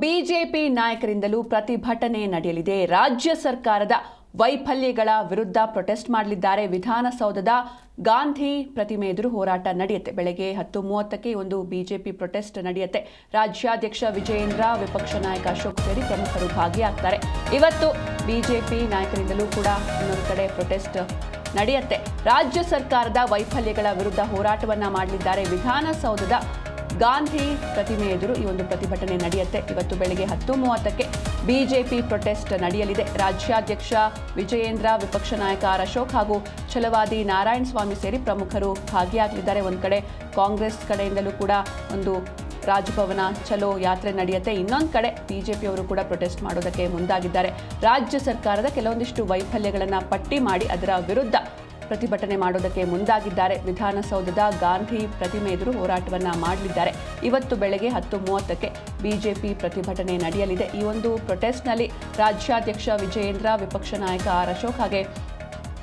BJP ನಾಯಕರಿಂದಲೂ ಪ್ರತಿಭಟನೆ ನಡೆಯಲಿದೆ. ರಾಜ್ಯ ಸರ್ಕಾರದ ವೈಫಲ್ಯಗಳ ವಿರುದ್ಧ ಪ್ರೊಟೆಸ್ಟ್ ಮಾಡಲಿದ್ದಾರೆ. ವಿಧಾನಸೌಧದ ಗಾಂಧಿ ಪ್ರತಿಮೆ ಎದುರು ಹೋರಾಟ ನಡೆಯುತ್ತೆ. ಬೆಳಗ್ಗೆ 10:30ಕ್ಕೆ ಒಂದು ಬಿಜೆಪಿ ಪ್ರೊಟೆಸ್ಟ್ ನಡೆಯುತ್ತೆ. ರಾಜ್ಯಾಧ್ಯಕ್ಷ ವಿಜಯೇಂದ್ರ, ವಿಪಕ್ಷ ನಾಯಕ ಅಶೋಕ್ ಸೇರಿ ಪ್ರಮುಖರು ಭಾಗಿಯಾಗ್ತಾರೆ. ಇವತ್ತು ಬಿಜೆಪಿ ನಾಯಕರಿಂದಲೂ ಕೂಡ ಇನ್ನೊಂದು ಕಡೆ ಪ್ರೊಟೆಸ್ಟ್ ನಡೆಯುತ್ತೆ. ರಾಜ್ಯ ಸರ್ಕಾರದ ವೈಫಲ್ಯಗಳ ವಿರುದ್ಧ ಹೋರಾಟವನ್ನ ಮಾಡಲಿದ್ದಾರೆ. ವಿಧಾನಸೌಧದ ಗಾಂಧಿ ಪ್ರತಿಮೆ ಎದುರು ಈ ಒಂದು ಪ್ರತಿಭಟನೆ ನಡೆಯುತ್ತೆ. ಇವತ್ತು ಬೆಳಗ್ಗೆ 10:30ಕ್ಕೆ ಬಿಜೆಪಿ ಪ್ರೊಟೆಸ್ಟ್ ನಡೆಯಲಿದೆ. ರಾಜ್ಯಾಧ್ಯಕ್ಷ ವಿಜಯೇಂದ್ರ, ವಿಪಕ್ಷ ನಾಯಕ ಅಶೋಕ್ ಹಾಗೂ ಛಲವಾದಿ ನಾರಾಯಣ ಸ್ವಾಮಿ ಸೇರಿ ಪ್ರಮುಖರು ಭಾಗಿಯಾಗಲಿದ್ದಾರೆ. ಒಂದು ಕಡೆ ಕಾಂಗ್ರೆಸ್ ಕಡೆಯಿಂದಲೂ ಕೂಡ ಒಂದು ರಾಜಭವನ ಚಲೋ ಯಾತ್ರೆ ನಡೆಯುತ್ತೆ. ಇನ್ನೊಂದು ಕಡೆ ಬಿಜೆಪಿಯವರು ಕೂಡ ಪ್ರೊಟೆಸ್ಟ್ ಮಾಡೋದಕ್ಕೆ ಮುಂದಾಗಿದ್ದಾರೆ. ರಾಜ್ಯ ಸರ್ಕಾರದ ಕೆಲವೊಂದಿಷ್ಟು ವೈಫಲ್ಯಗಳನ್ನು ಪಟ್ಟಿ ಮಾಡಿ ಅದರ ವಿರುದ್ಧ ಪ್ರತಿಭಟನೆ ಮಾಡೋದಕ್ಕೆ ಮುಂದಾಗಿದ್ದಾರೆ. ವಿಧಾನಸೌಧದ ಗಾಂಧಿ ಪ್ರತಿಮೆ ಎದುರು ಹೋರಾಟವನ್ನ ಮಾಡಲಿದ್ದಾರೆ. ಇವತ್ತು ಬೆಳಗ್ಗೆ 10:30ಕ್ಕೆ ಬಿಜೆಪಿ ಪ್ರತಿಭಟನೆ ನಡೆಯಲಿದೆ. ಈ ಒಂದು ಪ್ರೊಟೆಸ್ಟ್ನಲ್ಲಿ ರಾಜ್ಯಾಧ್ಯಕ್ಷ ವಿಜಯೇಂದ್ರ, ವಿಪಕ್ಷ ನಾಯಕ ಅಶೋಕ್ ಹಾಗೆ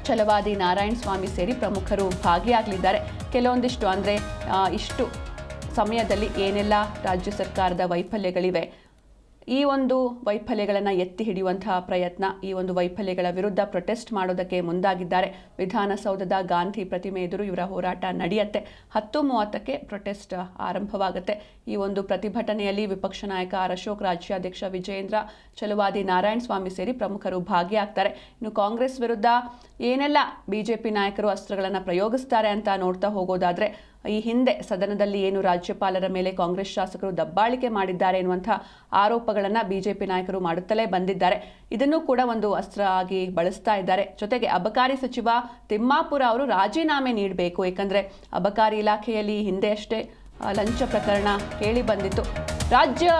ಛಲವಾದಿ ನಾರಾಯಣ ಸ್ವಾಮಿ ಸೇರಿ ಪ್ರಮುಖರು ಭಾಗಿಯಾಗಲಿದ್ದಾರೆ. ಕೆಲವೊಂದಿಷ್ಟು ಅಂದರೆ ಇಷ್ಟು ಸಮಯದಲ್ಲಿ ಏನೆಲ್ಲ ರಾಜ್ಯ ಸರ್ಕಾರದ ವೈಫಲ್ಯಗಳಿವೆ, ಈ ಒಂದು ವೈಫಲ್ಯಗಳನ್ನು ಎತ್ತಿ ಹಿಡಿಯುವಂತಹ ಪ್ರಯತ್ನ, ಈ ಒಂದು ವೈಫಲ್ಯಗಳ ವಿರುದ್ಧ ಪ್ರೊಟೆಸ್ಟ್ ಮಾಡೋದಕ್ಕೆ ಮುಂದಾಗಿದ್ದಾರೆ. ವಿಧಾನಸೌಧದ ಗಾಂಧಿ ಪ್ರತಿಮೆ ಎದುರು ಇವರ ಹೋರಾಟ ನಡೆಯುತ್ತೆ. 10:30ಕ್ಕೆ ಪ್ರೊಟೆಸ್ಟ್ ಆರಂಭವಾಗುತ್ತೆ. ಈ ಒಂದು ಪ್ರತಿಭಟನೆಯಲ್ಲಿ ವಿಪಕ್ಷ ನಾಯಕ ಅಶೋಕ್, ರಾಜ್ಯಾಧ್ಯಕ್ಷ ವಿಜಯೇಂದ್ರ, ಛಲವಾದಿ ನಾರಾಯಣ ಸ್ವಾಮಿ ಸೇರಿ ಪ್ರಮುಖರು ಭಾಗಿಯಾಗ್ತಾರೆ. ಇನ್ನು ಕಾಂಗ್ರೆಸ್ ವಿರುದ್ಧ ಏನೆಲ್ಲ ಬಿಜೆಪಿ ನಾಯಕರು ಅಸ್ತ್ರಗಳನ್ನು ಪ್ರಯೋಗಿಸ್ತಾರೆ ಅಂತ ನೋಡ್ತಾ ಹೋಗೋದಾದ್ರೆ, ಈ ಹಿಂದೆ ಸದನದಲ್ಲಿ ಏನು ರಾಜ್ಯಪಾಲರ ಮೇಲೆ ಕಾಂಗ್ರೆಸ್ ಶಾಸಕರು ದಬ್ಬಾಳಿಕೆ ಮಾಡಿದ್ದಾರೆ ಎನ್ನುವಂಥ ಆರೋಪಗಳನ್ನು ಬಿಜೆಪಿ ನಾಯಕರು ಮಾಡುತ್ತಲೇ ಬಂದಿದ್ದಾರೆ. ಇದನ್ನು ಕೂಡ ಒಂದು ಅಸ್ತ್ರ ಆಗಿ ಬಳಸ್ತಾ ಇದ್ದಾರೆ. ಜೊತೆಗೆ ಅಬಕಾರಿ ಸಚಿವ ತಿಮ್ಮಾಪುರ ಅವರು ರಾಜೀನಾಮೆ ನೀಡಬೇಕು. ಏಕೆಂದರೆ ಅಬಕಾರಿ ಇಲಾಖೆಯಲ್ಲಿ ಹಿಂದೆ ಅಷ್ಟೇ ಲಂಚ ಪ್ರಕರಣ ಕೇಳಿ ಬಂದಿತ್ತು. ರಾಜ್ಯ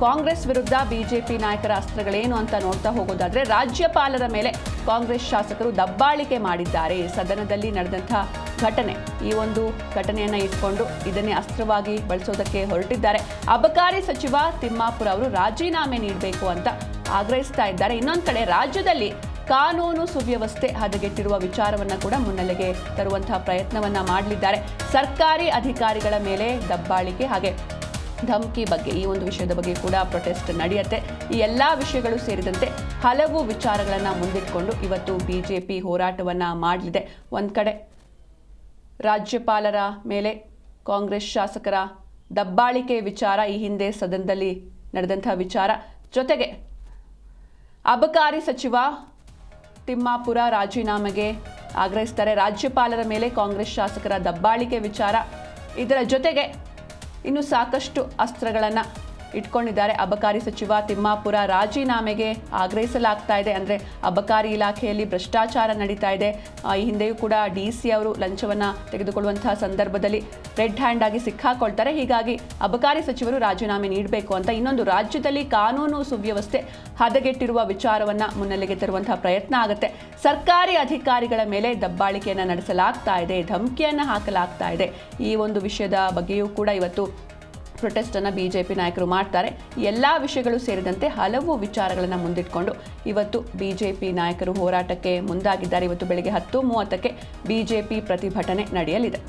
ಕಾಂಗ್ರೆಸ್ ವಿರುದ್ಧ ಬಿಜೆಪಿ ನಾಯಕರ ಅಸ್ತ್ರಗಳೇನು ಅಂತ ನೋಡ್ತಾ ಹೋಗೋದಾದ್ರೆ, ರಾಜ್ಯಪಾಲರ ಮೇಲೆ ಕಾಂಗ್ರೆಸ್ ಶಾಸಕರು ದಬ್ಬಾಳಿಕೆ ಮಾಡಿದ್ದಾರೆ. ಸದನದಲ್ಲಿ ನಡೆದಂಥ ಘಟನೆ, ಈ ಒಂದು ಘಟನೆಯನ್ನು ಇಟ್ಕೊಂಡು ಇದನ್ನೇ ಅಸ್ತ್ರವಾಗಿ ಬಳಸೋದಕ್ಕೆ ಹೊರಟಿದ್ದಾರೆ. ಅಬಕಾರಿ ಸಚಿವ ತಿಮ್ಮಾಪುರ ಅವರು ರಾಜೀನಾಮೆ ನೀಡಬೇಕು ಅಂತ ಆಗ್ರಹಿಸ್ತಾ ಇದ್ದಾರೆ. ಇನ್ನೊಂದು ಕಡೆ ರಾಜ್ಯದಲ್ಲಿ ಕಾನೂನು ಸುವ್ಯವಸ್ಥೆ ಹದಗೆಟ್ಟಿರುವ ವಿಚಾರವನ್ನು ಕೂಡ ಮುನ್ನೆಲೆಗೆ ತರುವಂತಹ ಪ್ರಯತ್ನವನ್ನ ಮಾಡಲಿದ್ದಾರೆ. ಸರ್ಕಾರಿ ಅಧಿಕಾರಿಗಳ ಮೇಲೆ ದಬ್ಬಾಳಿಕೆ ಹಾಗೆ ಧಮಕಿ ಬಗ್ಗೆ, ಈ ಒಂದು ವಿಷಯದ ಬಗ್ಗೆ ಕೂಡ ಪ್ರೊಟೆಸ್ಟ್ ನಡೆಯುತ್ತೆ. ಈ ಎಲ್ಲ ವಿಷಯಗಳು ಸೇರಿದಂತೆ ಹಲವು ವಿಚಾರಗಳನ್ನು ಮುಂದಿಟ್ಕೊಂಡು ಇವತ್ತು ಬಿಜೆಪಿ ಹೋರಾಟವನ್ನು ಮಾಡಲಿದೆ. ಒಂದು ಕಡೆ ರಾಜ್ಯಪಾಲರ ಮೇಲೆ ಕಾಂಗ್ರೆಸ್ ಶಾಸಕರ ದಬ್ಬಾಳಿಕೆ ವಿಚಾರ, ಈ ಹಿಂದೆ ಸದನದಲ್ಲಿ ನಡೆದಂಥ ವಿಚಾರ, ಜೊತೆಗೆ ಅಬಕಾರಿ ಸಚಿವ ತಿಮ್ಮಾಪುರ ರಾಜೀನಾಮೆಗೆ ಆಗ್ರಹಿಸ್ತಾರೆ. ರಾಜ್ಯಪಾಲರ ಮೇಲೆ ಕಾಂಗ್ರೆಸ್ ಶಾಸಕರ ದಬ್ಬಾಳಿಕೆ ವಿಚಾರ, ಇದರ ಜೊತೆಗೆ ಇನ್ನು ಸಾಕಷ್ಟು ಅಸ್ತ್ರಗಳನ್ನು ಇಟ್ಕೊಂಡಿದ್ದಾರೆ. ಅಬಕಾರಿ ಸಚಿವ ತಿಮ್ಮಾಪುರ ರಾಜೀನಾಮೆಗೆ ಆಗ್ರಹಿಸಲಾಗ್ತಾ ಇದೆ. ಅಂದರೆ ಅಬಕಾರಿ ಇಲಾಖೆಯಲ್ಲಿ ಭ್ರಷ್ಟಾಚಾರ ನಡೀತಾ ಇದೆ. ಈ ಹಿಂದೆಯೂ ಕೂಡ DC ಅವರು ಲಂಚವನ್ನು ತೆಗೆದುಕೊಳ್ಳುವಂತಹ ಸಂದರ್ಭದಲ್ಲಿ ರೆಡ್ ಹ್ಯಾಂಡ್ ಆಗಿ ಸಿಕ್ಕಾಕೊಳ್ತಾರೆ. ಹೀಗಾಗಿ ಅಬಕಾರಿ ಸಚಿವರು ರಾಜೀನಾಮೆ ನೀಡಬೇಕು ಅಂತ, ಇನ್ನೊಂದು ರಾಜ್ಯದಲ್ಲಿ ಕಾನೂನು ಸುವ್ಯವಸ್ಥೆ ಹದಗೆಟ್ಟಿರುವ ವಿಚಾರವನ್ನು ಮುನ್ನೆಲೆಗೆ ತರುವಂತಹ ಪ್ರಯತ್ನ ಆಗುತ್ತೆ. ಸರ್ಕಾರಿ ಅಧಿಕಾರಿಗಳ ಮೇಲೆ ದಬ್ಬಾಳಿಕೆಯನ್ನು ನಡೆಸಲಾಗ್ತಾ ಇದೆ, ಧಮಕಿಯನ್ನು ಹಾಕಲಾಗ್ತಾ ಇದೆ. ಈ ಒಂದು ವಿಷಯದ ಬಗ್ಗೆಯೂ ಕೂಡ ಇವತ್ತು ಪ್ರೊಟೆಸ್ಟ್ ಅನ್ನು ಬಿಜೆಪಿ ನಾಯಕರು ಮಾಡ್ತಾರೆ. ಎಲ್ಲ ವಿಷಯಗಳು ಸೇರಿದಂತೆ ಹಲವು ವಿಚಾರಗಳನ್ನು ಮುಂದಿಟ್ಕೊಂಡು ಇವತ್ತು ಬಿಜೆಪಿ ನಾಯಕರು ಹೋರಾಟಕ್ಕೆ ಮುಂದಾಗಿದ್ದಾರೆ. ಇವತ್ತು ಬೆಳಗ್ಗೆ 10:30ಕ್ಕೆ ಬಿಜೆಪಿ ಪ್ರತಿಭಟನೆ ನಡೆಯಲಿದೆ.